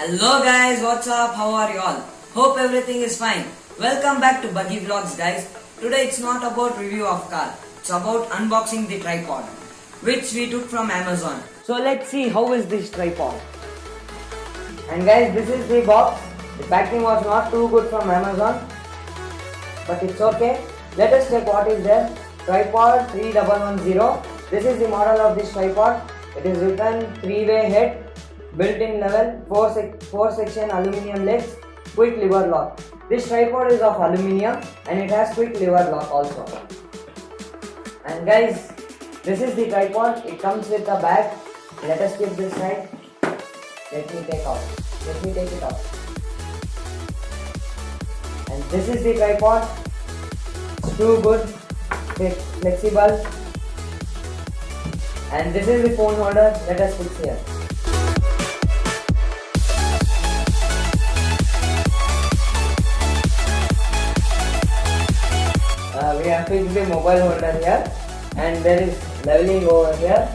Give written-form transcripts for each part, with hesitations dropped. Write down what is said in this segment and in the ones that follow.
Hello guys, what's up? How are you all? Hope everything is fine. Welcome back to BUGGYVLOGZ guys. Today it's not about review of car. It's about unboxing the tripod which we took from Amazon. So let's see how is this tripod. And guys, this is the box. The packing was not too good from Amazon, but it's okay. Let us check what is there. Tripod 3110. This is the model of this tripod. It is written 3-way head, built-in level, 4 section aluminium legs, quick lever lock. This tripod is of aluminium and it has quick lever lock also. And guys, this is the tripod. It comes with a bag. Let us keep this side. Let me take it out. And this is the tripod. It's too good, flexible. And this is the phone holder. Let us fix here. We have fixed the mobile holder here, and there is leveling over here.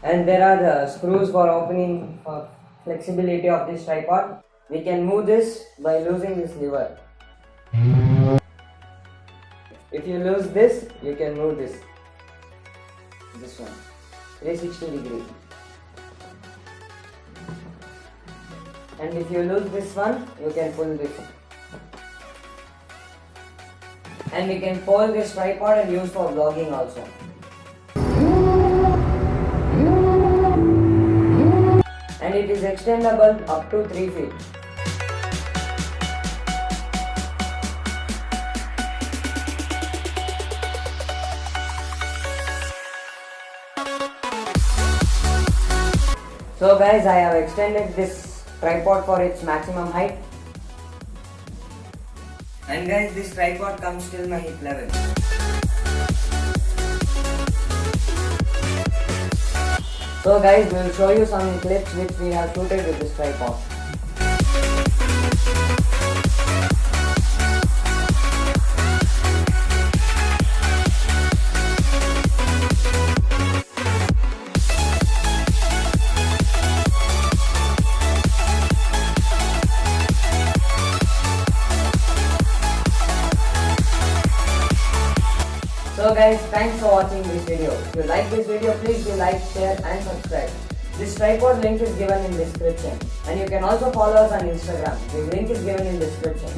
And there are the screws for opening, for flexibility of this tripod. We can move this by losing this lever. If you lose this, you can move this one, 360 degree. And if you lose this one, you can pull this. And we can fold this tripod and use for vlogging also. And it is extendable up to 3 feet. So guys, I have extended this tripod for its maximum height. And guys, this tripod comes till my hip level. So guys, we will show you some clips which we have shooted with this tripod. So guys, thanks for watching this video. If you like this video, please do like, share and subscribe. This tripod link is given in description, and you can also follow us on Instagram. The link is given in description.